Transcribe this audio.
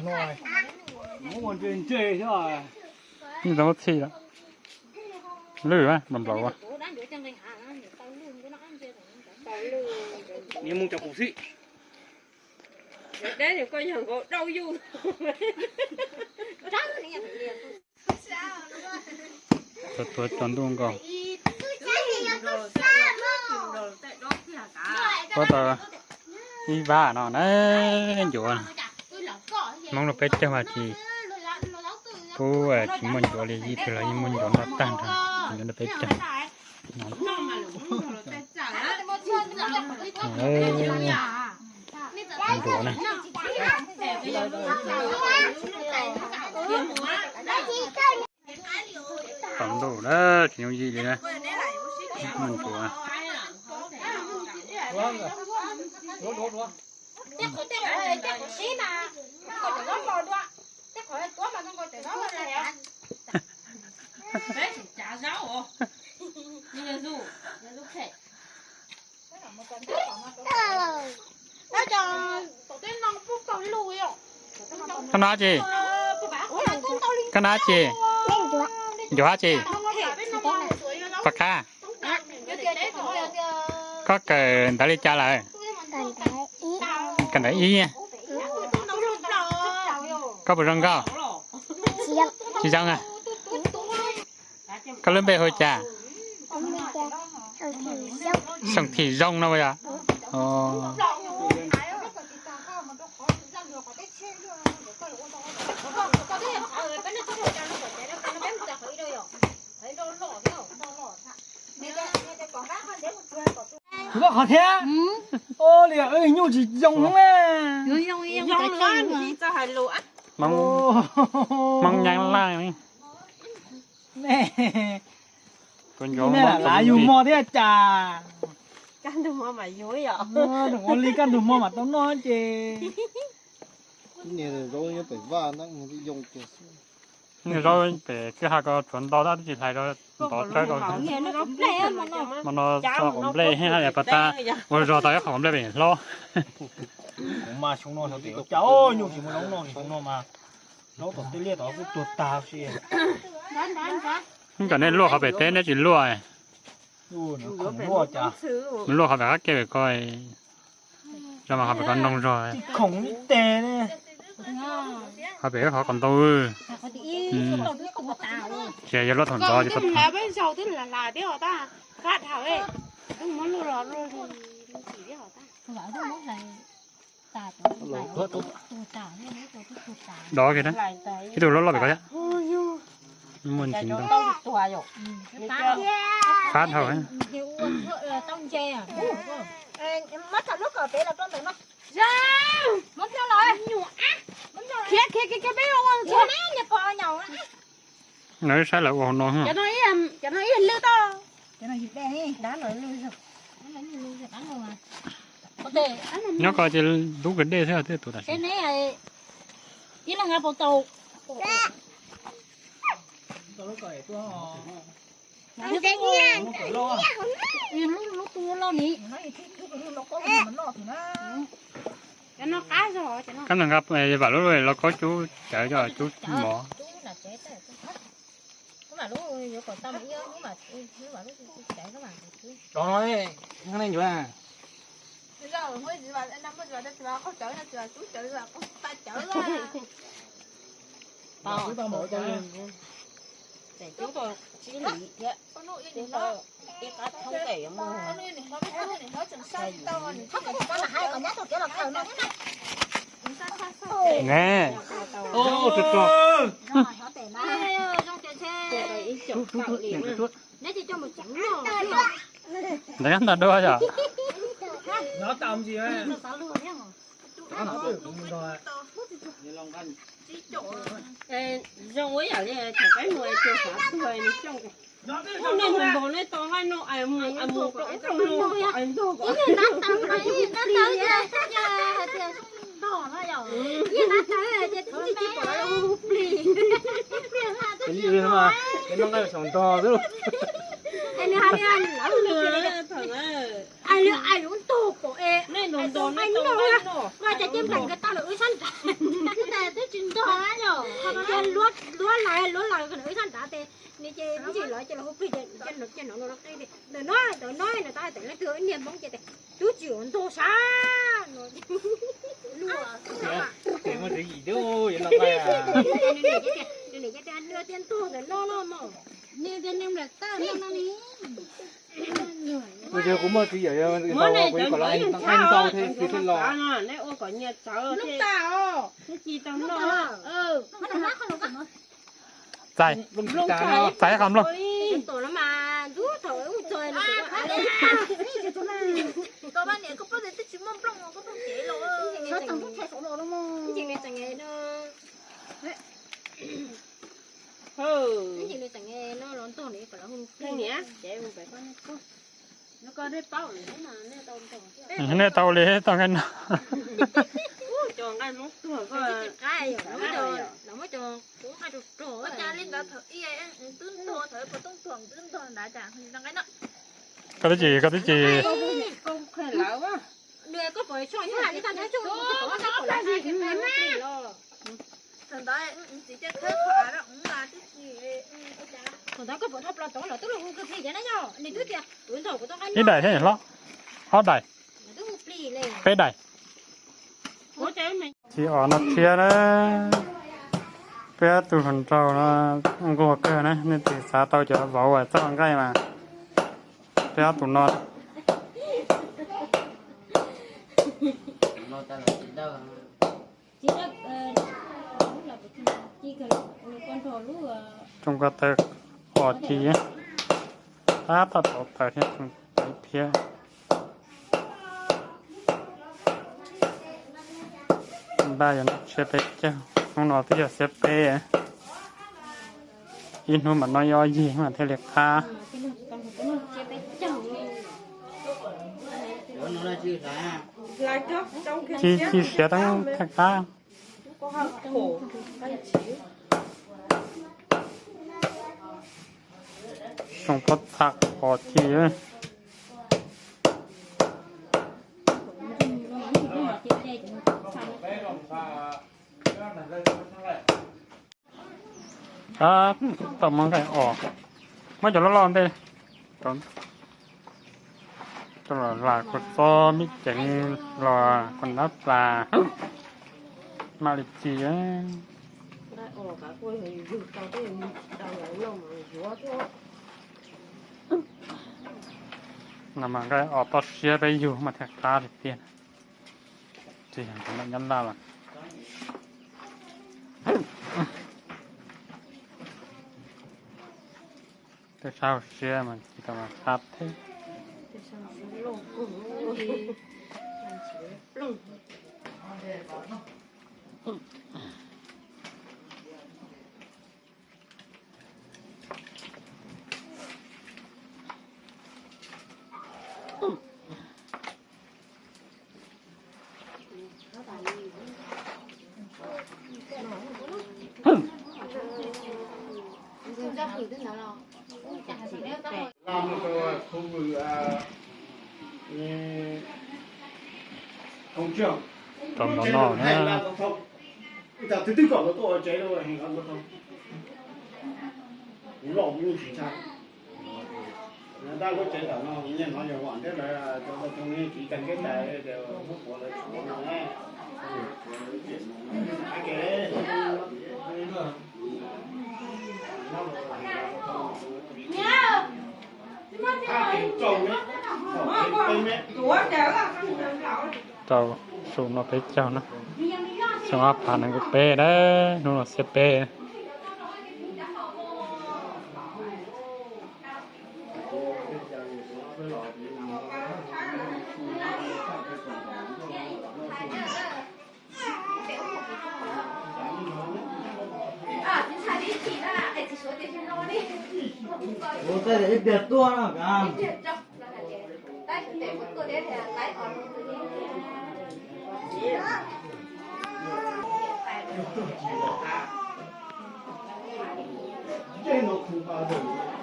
Rồi. Muốn một chuyện chơi chứ rồi. Như nó chi đó. Lử á, bầm bầu á. Nhưng muốn cho cục sĩ. Đấy thì coi nhầm có đau du. Tuột tròn luôn còn. Có tờ đi ba nó nè chuột. Mong nó pet cho mà chị. Cô chỉ muốn chuột đi gì thì là muốn chuột nó tan rồi. Nó pet cho. Chuột này. Cầm đồ đó kiểu gì vậy nè mình của con nói gì con nói gì gió gì Phật ha có cờ đã đi cha lại cần để ý nha có bự răng không chị răng à có lớn bề hồi cha sòng thì rong đâu bây giờ Nó khó thế. Ô lìa ơi nhung chỉ giống nè. Giống lan thì cho hai lúa. mong nhang lại này Nè. con gió Nè là dùng mò thế chà. Căn đồ mà mày dối vậy. Đừng có ly căn dùng mò mà tao nói chứ. Nè rồi nó phải va nó cái dùng cái rồi về cái hai cái chuẩn đó đó chỉ thay rồi bỏ trái rồi mà nó cho ổn lệ hay là bắt ta rồi rồi tới không lệ về lo Mà chúng nó thì cháu nhung chỉ muốn nấu nó thì chúng nó mà nấu còn tê liệt đó cũng tuột tao xí. không cần nên lúa họ về tết nên chỉ lúa này Lúa nó không lúa chả. mình lúa họ phải cái về coi cho mà họ phải con nông rồi Không tê nè. họ về họ còn tôi chơi cho nó thuần to cho Là bây giờ tức là đéo ta khát hảo ấy. Đúng món lúa rồi thì chỉ đéo ta. đó kìa đó cái đồ nó phải có chứ muốn chín đâu phát thôi mất thật lúc ở bé là con tưởng nó mất theo lời kia bé không cho nó nhập vào nhau nói sai là còn nó Cho nó yên lưu to. cái này dịp đen đi đá rồi lưu rồi đá rồi mà nó coi chỉ đúng cái đây thế tụi cái này chỉ là ngã bộ tàu cái nha lúc tôi lo nhỉ Cho nó cá rồi cho nó. cái này gặp vào lúc rồi nó có chú chở cho chú mỏ mà lúc còn tao mới nhớ mà chạy nó mà Cho nó đi, cái này à. bây giờ mới gì mà anh năm bây giờ nó có chở nó chú chở là con ta chở ra Chúng ta mở cho lên. Để chúng tôi chỉ lý vậy. con nội Chúng gì tôi đó cái cá không thể mà. con nuôi này nó chừng sai to này không có là hai con nhát thôi kiểu là thằng nó thế này nè Ô tuyệt vời. rồi họ tệ mà trong chuyện xe nếu chỉ cho một chấm rồi đấy anh ta đua chứ Nó tầm gì ấy. nó xả luôn nhá Nó tự cũng rồi. Rồi ở đây chỉ cái người chưa phá người này trong cái. Hôm nay mình bố lên to hai nọ ăn một cũng trong luôn ăn thôi. nó tầm này nó tới ra to nó rồi nó tới ra chứ chỉ bỏ nó húp lì Cái gì mà cái nó ngay sòng to chứ. anh ăn lắm Lừa thằng ơi. ai cũng to của em Nên đồng đồ anh nó to nó nó. mà chạy chim cảnh cái tao là ơi săn cho hả nhở chơi luốt luốt lại cái nữa thằng đã tê nè chơi cái gì lại chơi là không biết chơi nó đây để nói là ta để lấy thừa niệm bóng chơi tê chú chuyện tô xa lùa cái mà gì đâu vậy là phải à này cái tiền đưa tiền tô để nó mà nè tiền em là ta nó ní bây giờ cũng mới cái gì món này vậy cho còn lại anh anh tao thì cái lò này ô có nhiệt cháu lúc tao cái chi tao nó nó làm mát không có ใส่ lông ใส่คำลง tổ nó mà rút thổi trời nó các bạn này có bao giờ tích chữ mông lông có không chế rồi nó chẳng có thay số đồ đâu mà chuyện này chẳng nghe nó chuyện này chẳng nghe nó lớn to này phải là không cái nhỉ để mình phải con nó có đấy bao này mà nó tôm tôm เนี่ยเตาเลยต้องกัน cho ngay lúc tuổi có cái nó mới cho cũng hai chục chỗ có cha lên đó thở y tương thua thở có tương thua đã chẳng đang cái nó ก็ได้จีก็ได้จี không khơi lão quá người có phải cho như là đi tao thấy chung nó có là gì cái mẹ thằng đó chỉ chơi khơi khỏa đó cũng là cái gì còn đó có phải thắp là tổng là tức là cái gì vậy đó nhở này thứ kia tuổi thọ của tao cái นี่ได้ใช่ไหมล่ะเขาได้ tức là pli lên ไปได้ bố cháu mày ที่อ่อนนัดเชียนะเพื่อตัวคนเรานะอังกูเกอร์นะนี่ตีสาเตาจะบอกว่าต้องใกล้มาเพื่อตัวนอน chỉ là chỉ cần con thỏ lú จงกระเตกออดจีถ้าตัดออกไปที่ไปเพี้ยได้ยังเชฟเป็ดเจ้าห้องนอนที่จะเซฟเป้อินหัวมันน้อยย่อยยี่มันเทเล็กพา cái nó con nó chơi bé chồng lại trước trong khi ที่เสียทั้งแท็กตา có hơi khổ anh chỉ จงพดสักออดจีเลย ครับต่อมาไก่ออกมาจะร้อนๆได้ตอนตลอดหลากดซ้อมิเจ๋งรอคนนับปลามาลิจี đã ồ cả quê thì dù tao cái tao lại lòng mà gió thôi นำมาไก่ออกตอเชียไปอยู่มาแท็กตาเปลี่ยนจีอย่างนั้นยันล่าล่ะแต่เช้าเชียมันที่ตมาครับเท่ thì sao nó lông lông làm cái khu vực công trường ตอนนอกนะ giờ thứ tư còn có tôi chế đâu hình ảnh không cũng lộn như chỉ sao người ta có chế tạo nó nhìn nó nhiều bọn thế là cho trongนี้chỉ cần cái này đều hút của là chủ nó nghe cái trồng đấy cây mẹ เจ้าสูงมาไปเจ้านะสมาผ่านนังก็เป้ได้นู่นเสียเป้ bố cái đấy đẹp tua nó cả trên nó không bao giờ